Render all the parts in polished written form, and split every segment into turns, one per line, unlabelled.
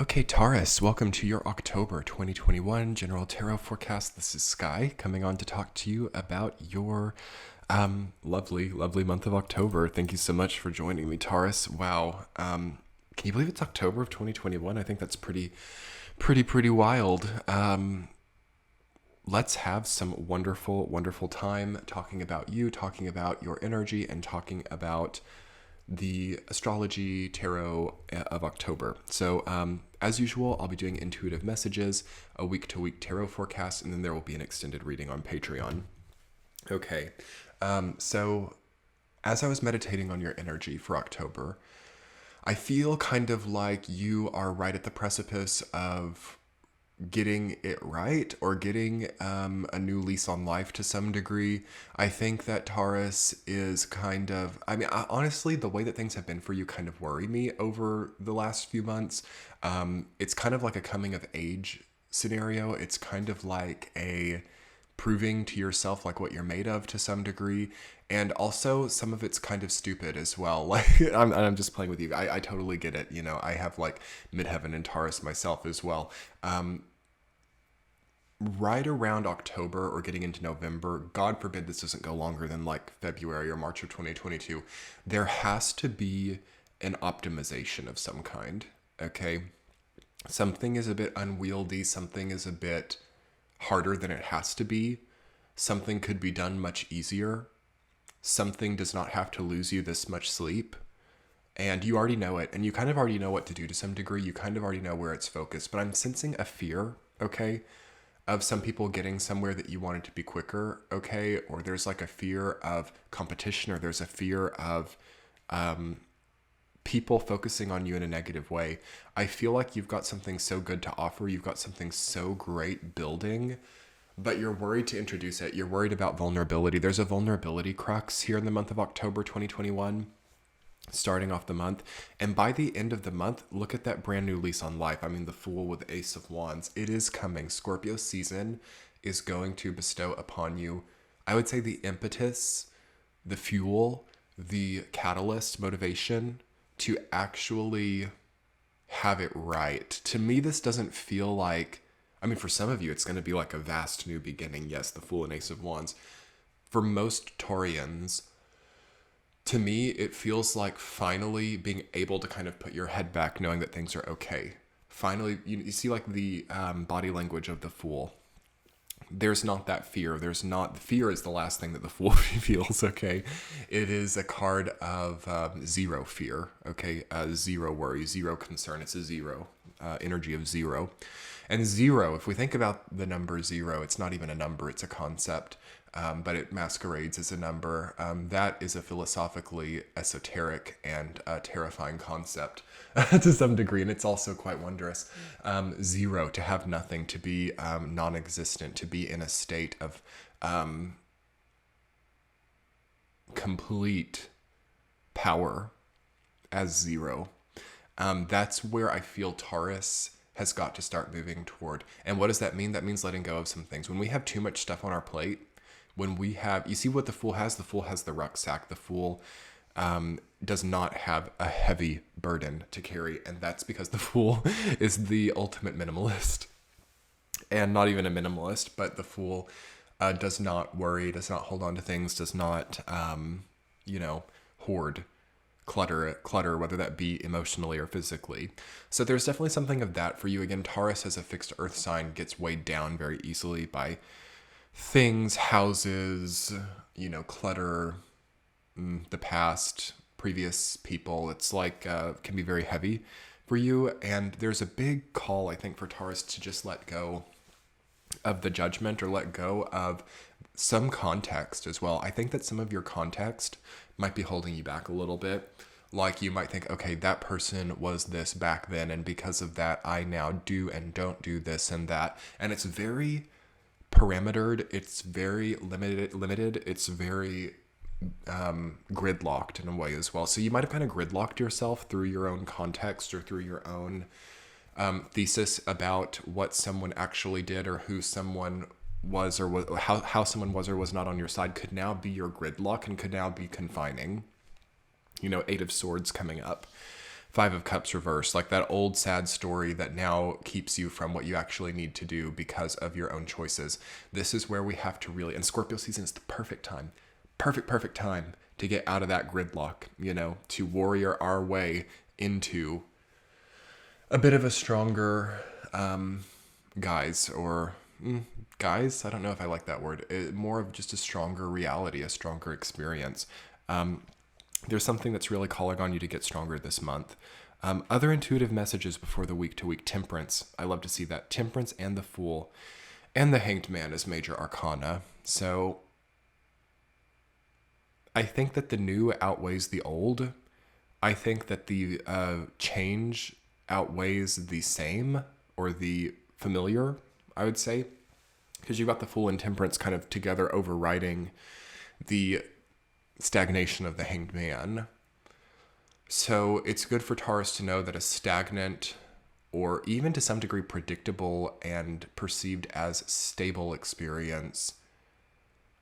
Okay, Taurus, welcome to your October 2021 General Tarot Forecast. This is Sky coming on to talk to you about your lovely, lovely month of October. Thank you so much for joining me, Taurus. Wow. Can you believe it's October of 2021? I think that's pretty wild. Let's have some wonderful, wonderful time talking about you, talking about your energy, and talking about the astrology tarot of October. So, as usual, I'll be doing intuitive messages, a week-to-week tarot forecast, and then there will be an extended reading on Patreon. Okay, so as I was meditating on your energy for October, I feel kind of like you are right at the precipice of getting it right or getting a new lease on life to some degree. I think that Taurus is kind of, honestly, the way that things have been for you kind of worry me over the last few months. It's kind of like a coming of age scenario. It's kind of like a proving to yourself like what you're made of to some degree. And also some of it's kind of stupid as well. Like I'm just playing with you. I totally get it. You know, I have like midheaven and Taurus myself as well. Right around October or getting into November, God forbid this doesn't go longer than like February or March of 2022, there has to be an optimization of some kind. Okay. Something is a bit unwieldy. Something is a bit harder than it has to be. Something could be done much easier. Something does not have to lose you this much sleep. And you already know it. And you kind of already know what to do to some degree. You kind of already know where it's focused. But I'm sensing a fear, okay, of some people getting somewhere that you wanted to be quicker, okay? Or there's like a fear of competition, or there's a fear of people focusing on you in a negative way. I feel like you've got something so good to offer. You've got something so great building, but you're worried to introduce it. You're worried about vulnerability. There's a vulnerability crux here in the month of October 2021. Starting off the month, and by the end of the month, look at that brand new lease on life. I mean, the Fool with the Ace of Wands. It is coming. Scorpio season is going to bestow upon you, I would say, the impetus, the fuel, the catalyst, motivation to actually have it right. To me, this doesn't feel like, I mean, for some of you, it's going to be like a vast new beginning. Yes, the Fool and Ace of Wands. For most Taurians, to me, it feels like finally being able to kind of put your head back, knowing that things are okay. Finally, you see like the body language of the Fool. There's not that fear. Fear is the last thing that the Fool feels, okay? It is a card of zero fear, okay? Zero worry, zero concern. It's a zero, energy of zero. And zero, if we think about the number zero, it's not even a number, it's a concept. But it masquerades as a number. That is a philosophically esoteric and terrifying concept to some degree, and it's also quite wondrous. Zero, to have nothing, to be non-existent, to be in a state of complete power as zero. That's where I feel Taurus has got to start moving toward. And what does that mean? That means letting go of some things. When we have too much stuff on our plate, when we have, you see what the Fool has? The Fool has the rucksack. The Fool does not have a heavy burden to carry. And that's because the Fool is the ultimate minimalist. And not even a minimalist, but the Fool does not worry, does not hold on to things, does not, hoard, clutter, whether that be emotionally or physically. So there's definitely something of that for you. Again, Taurus as a fixed earth sign gets weighed down very easily by things, houses, clutter, the past, previous people. It's like, can be very heavy for you. And there's a big call, I think, for Taurus to just let go of the judgment, or let go of some context as well. I think that some of your context might be holding you back a little bit. Like you might think, okay, that person was this back then, and because of that, I now do and don't do this and that. And it's very parametered, it's very limited, it's very gridlocked in a way as well. So you might have kind of gridlocked yourself through your own context, or through your own thesis about what someone actually did, or who someone was, or how someone was or was not on your side could now be your gridlock and could now be confining. Eight of Swords coming up. Five of Cups reversed, like that old sad story that now keeps you from what you actually need to do because of your own choices. This is where we have to really, and Scorpio season is the perfect time, perfect time to get out of that gridlock, to warrior our way into a bit of a stronger guys, or guys, I don't know if I like that word. More of just a stronger reality, a stronger experience. There's something that's really calling on you to get stronger this month. Other intuitive messages before the week-to-week. Temperance. I love to see that. Temperance and the Fool and the Hanged Man as major arcana. So I think that the new outweighs the old. I think that the change outweighs the same, or the familiar, I would say. Because you've got the Fool and Temperance kind of together overriding the stagnation of the Hanged Man. So it's good for Taurus to know that a stagnant, or even to some degree predictable and perceived as stable experience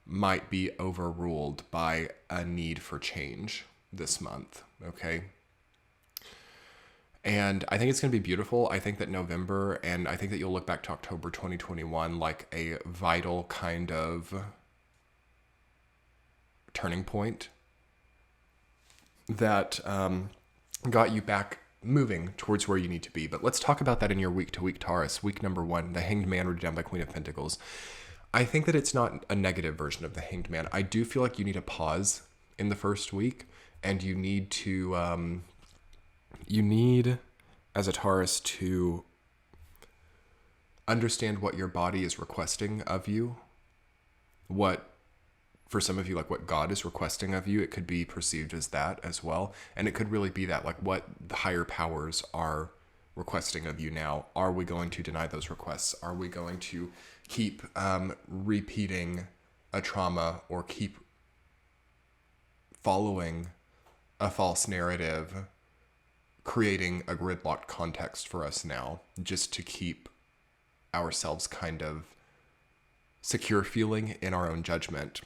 might be overruled by a need for change this month, okay? And I think it's going to be beautiful. I think that November, and I think that you'll look back to October 2021 like a vital kind of turning point that got you back moving towards where you need to be. But let's talk about that in your week-to-week Taurus. Week number 1, the Hanged Man ruled down by Queen of Pentacles. I think that it's not a negative version of the Hanged Man. I do feel like you need a pause in the first week, and you need to, as a Taurus, to understand what your body is requesting of you, what, for some of you, like what God is requesting of you. It could be perceived as that as well. And it could really be that, like what the higher powers are requesting of you now. Are we going to deny those requests? Are we going to keep repeating a trauma, or keep following a false narrative, creating a gridlocked context for us now, just to keep ourselves kind of secure feeling in our own judgment?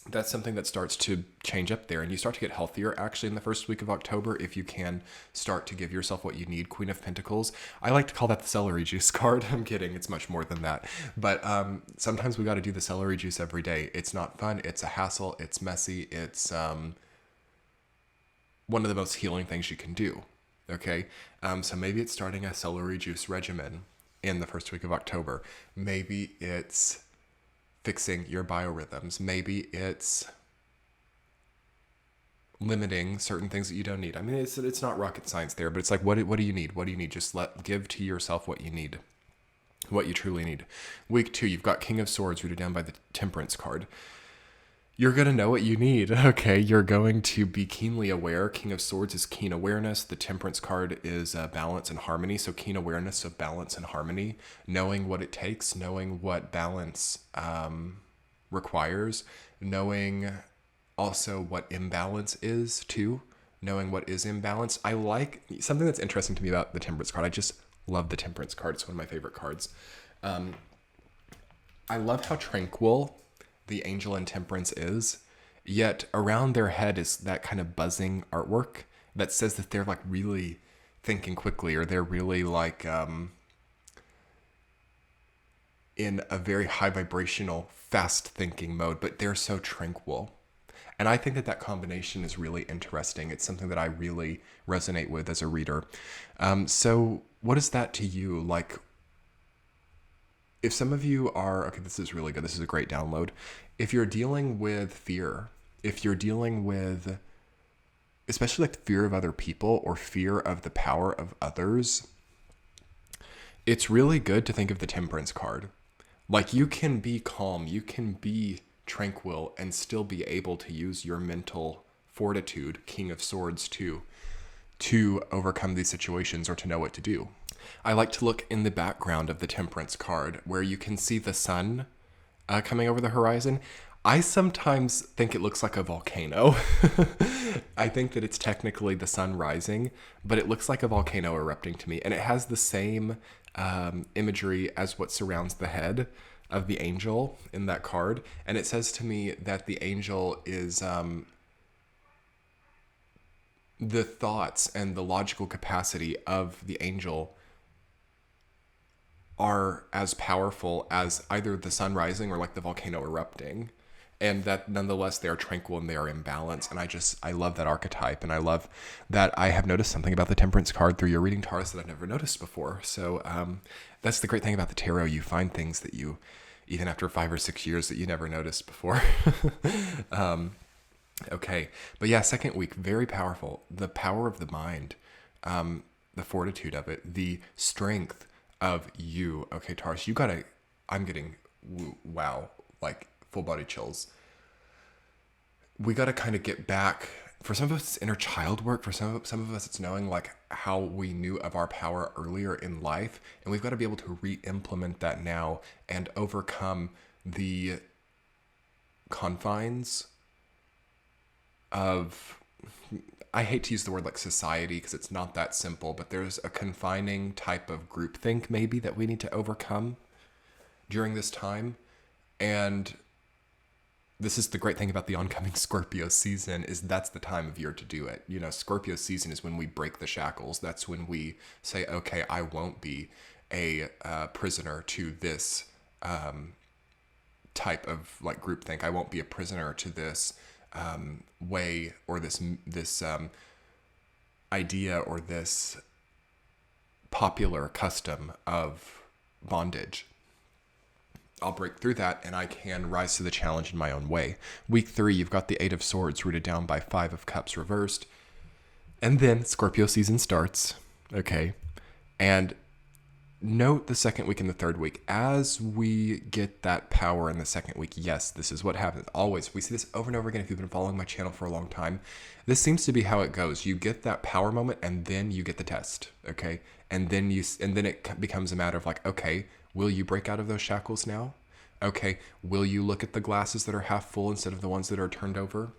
That's something that starts to change up there, and you start to get healthier actually in the first week of October if you can start to give yourself what you need. Queen of Pentacles. I like to call that the celery juice card. I'm kidding. It's much more than that. But sometimes we got to do the celery juice every day. It's not fun. It's a hassle. It's messy. It's one of the most healing things you can do. Okay. So maybe it's starting a celery juice regimen in the first week of October. Maybe it's fixing your biorhythms. Maybe it's limiting certain things that you don't need. I mean, it's not rocket science there, but it's like, what do you need? What do you need? Just give to yourself what you need, what you truly need. Week 2, you've got King of Swords rooted down by the Temperance card. You're going to know what you need, okay? You're going to be keenly aware. King of Swords is keen awareness. The Temperance card is balance and harmony. So keen awareness of balance and harmony, knowing what it takes, knowing what balance requires, knowing also what imbalance is too, knowing what is imbalance. I like something that's interesting to me about the Temperance card. I just love the Temperance card. It's one of my favorite cards. I love how tranquil the angel in Temperance is, yet around their head is that kind of buzzing artwork that says that they're like really thinking quickly, or they're really like in a very high vibrational, fast thinking mode, but they're so tranquil. And I think that that combination is really interesting. It's something that I really resonate with as a reader. So what is that to you? Like, if some of you are, okay, this is really good. This is a great download. If you're dealing with fear, if you're dealing with, especially like fear of other people or fear of the power of others, it's really good to think of the Temperance card. Like, you can be calm, you can be tranquil, and still be able to use your mental fortitude, King of Swords too, to overcome these situations or to know what to do. I like to look in the background of the Temperance card where you can see the sun coming over the horizon. I sometimes think it looks like a volcano. I think that it's technically the sun rising, but it looks like a volcano erupting to me. And it has the same imagery as what surrounds the head of the angel in that card. And it says to me that the angel is the thoughts and the logical capacity of the angel are as powerful as either the sun rising or like the volcano erupting, and that nonetheless they are tranquil and they are in balance. And I love that archetype, and I love that I have noticed something about the Temperance card through your reading, Taurus, that I've never noticed before. So that's the great thing about the tarot. You find things that you, even after 5 or 6 years, that you never noticed before. Okay, but yeah, second week, very powerful. The power of the mind, the fortitude of it, the strength of you. Okay, Taurus, you gotta, I'm getting, wow, like full body chills. We gotta kind of get back. For some of us, it's inner child work. For some of us, it's knowing like how we knew of our power earlier in life. And we've got to be able to re-implement that now and overcome the confines of, I hate to use the word like society because it's not that simple, but there's a confining type of groupthink maybe that we need to overcome during this time. And this is the great thing about the oncoming Scorpio season, is that's the time of year to do it. You know, Scorpio season is when we break the shackles. That's when we say, okay, I won't be a prisoner to this type of like groupthink. I won't be a prisoner to this way or this idea or this popular custom of bondage. I'll break through that and I can rise to the challenge in my own way. Week 3, you've got the 8 of Swords rooted down by 5 of Cups reversed. And then Scorpio season starts. Okay. And note the second week and the third week. As we get that power in the second week, yes, this is what happens. Always. We see this over and over again if you've been following my channel for a long time. This seems to be how it goes. You get that power moment and then you get the test. Okay. And then it becomes a matter of like, okay, will you break out of those shackles now? Okay, will you look at the glasses that are half full instead of the ones that are turned over?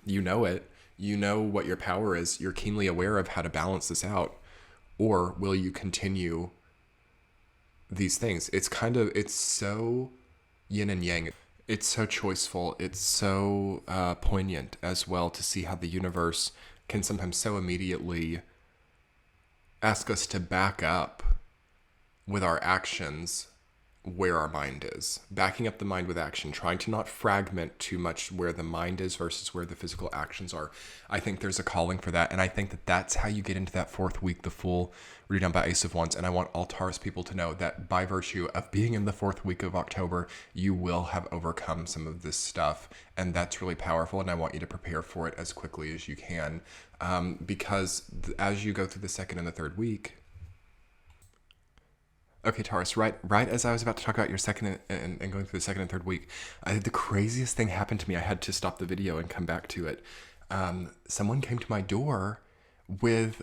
You know it. You know what your power is. You're keenly aware of how to balance this out. Or will you continue these things? It's so yin and yang. It's so choiceful. It's so poignant as well to see how the universe can sometimes so immediately ask us to back up with our actions where our mind is. Backing up the mind with action, trying to not fragment too much where the mind is versus where the physical actions are. I think there's a calling for that. And I think that that's how you get into that 4th week, the full rooted down by Ace of Wands. And I want all Taurus people to know that by virtue of being in the 4th week of October, you will have overcome some of this stuff. And that's really powerful. And I want you to prepare for it as quickly as you can. Because as you go through the 2nd and the 3rd week, okay, Taurus, right as I was about to talk about your second and going through the 2nd and 3rd week, the craziest thing happened to me. I had to stop the video and come back to it. Someone came to my door with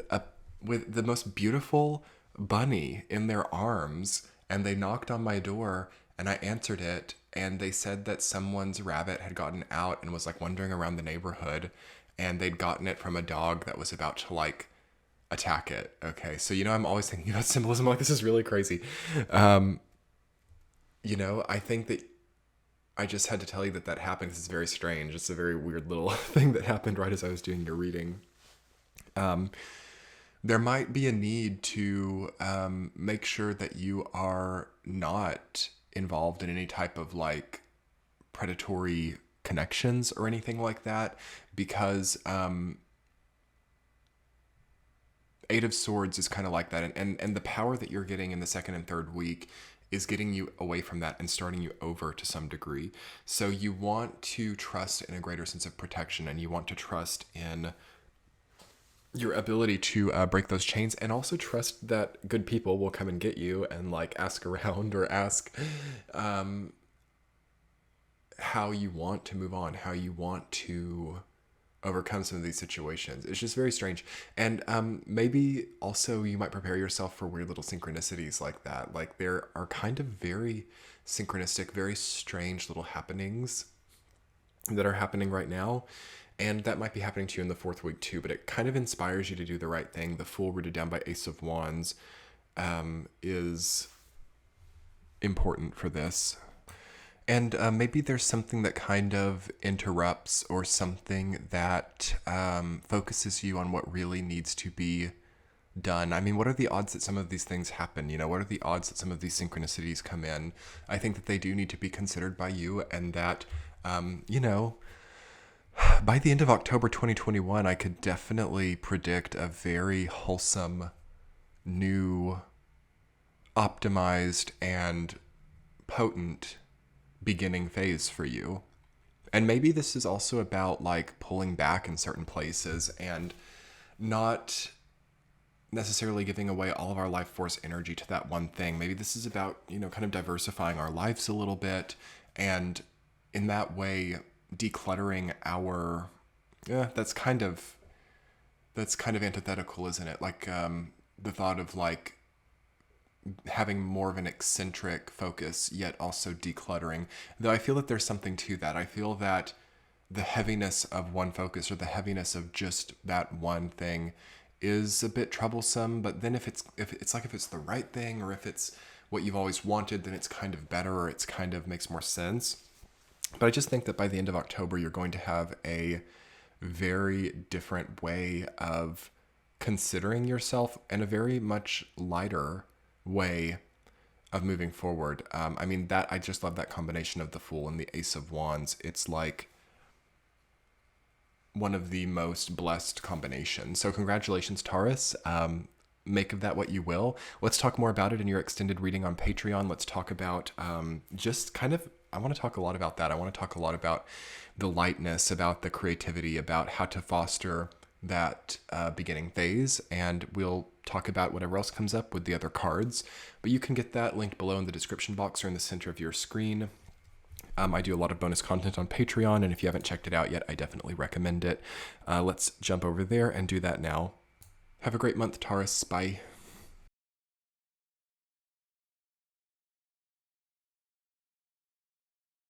the most beautiful bunny in their arms, and they knocked on my door, and I answered it, and they said that someone's rabbit had gotten out and was like wandering around the neighborhood, and they'd gotten it from a dog that was about to like attack it. Okay, so I'm always thinking about symbolism. Like, this is really crazy. I think that I just had to tell you that happened. This is very strange. It's a very weird little thing that happened right as I was doing your reading. There might be a need to make sure that you are not involved in any type of like predatory connections or anything like that, because 8 of Swords is kind of like that. And the power that you're getting in the 2nd and 3rd week is getting you away from that and starting you over to some degree. So you want to trust in a greater sense of protection, and you want to trust in your ability to break those chains, and also trust that good people will come and get you and like ask around or ask how you want to move on, how you want to overcome some of these situations. It's just very strange. And maybe also you might prepare yourself for weird little synchronicities like that. Like, there are kind of very synchronistic, very strange little happenings that are happening right now. And that might be happening to you in the 4th week too, but it kind of inspires you to do the right thing. The Fool rooted down by Ace of Wands is important for this. And maybe there's something that kind of interrupts or something that focuses you on what really needs to be done. I mean, what are the odds that some of these things happen? You know, what are the odds that some of these synchronicities come in? I think that they do need to be considered by you, and that, you know, by the end of October 2021, I could definitely predict a very wholesome, new, optimized, and potent beginning phase for you. And maybe this is also about like pulling back in certain places and not necessarily giving away all of our life force energy to that one thing. Maybe this is about, you know, kind of diversifying our lives a little bit, and in that way decluttering our that's kind of antithetical, isn't it? Like the thought of like having more of an eccentric focus yet also decluttering. Though I feel that there's something to that. I feel that the heaviness of one focus, or the heaviness of just that one thing, is a bit troublesome. But then if it's the right thing, or if it's what you've always wanted, then it's kind of better, or it's kind of makes more sense. But I just think that by the end of October, you're going to have a very different way of considering yourself, and a very much lighter way of moving forward. I mean, that I just love that combination of the Fool and the Ace of Wands. It's like one of the most blessed combinations. So congratulations, Taurus. Make of that what you will. Let's talk more about it in your extended reading on Patreon. Let's talk about just kind of, I want to talk a lot about that. I want to talk a lot about the lightness, about the creativity, about how to foster that beginning phase. And we'll talk about whatever else comes up with the other cards. But you can get that linked below in the description box or in the center of your screen. I do a lot of bonus content on Patreon, and if you haven't checked it out yet, I definitely recommend it. Let's jump over there and do that now. Have a great month, Taurus. Bye.